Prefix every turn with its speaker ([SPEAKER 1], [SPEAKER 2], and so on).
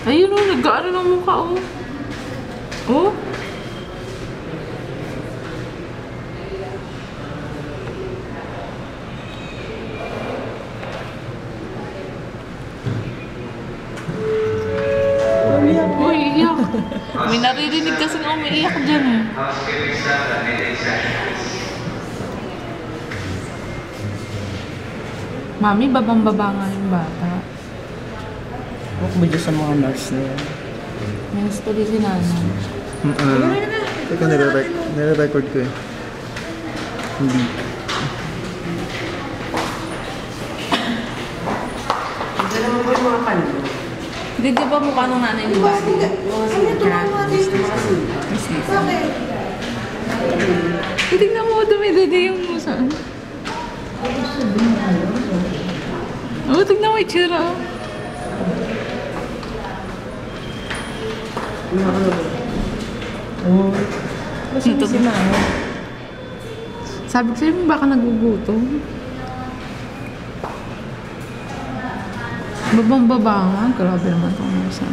[SPEAKER 1] Ayun o, nag-gaano ng mukha o. Oh? Uy, iyak. May naririnig kasi nga umiiyak dyan eh. Mami, babang-baba nga yung bata.
[SPEAKER 2] Huwag mo dyan sa mga nurse na yan.
[SPEAKER 1] May story si Nanay.
[SPEAKER 3] Teka, nire-record ko eh. Hindi.
[SPEAKER 2] Hindi naman ba yung mga kanto?
[SPEAKER 1] Hindi di ba mukha ng nanay ni Buddy? Tignan mo, dumi-dumi yung musa. Oo, tignan mo itsura.
[SPEAKER 2] Oo. Kasi si Mama.
[SPEAKER 1] Sabi ko sa'yo, baka nagugutom. Babang-baba nga. Grabe naman itong musa.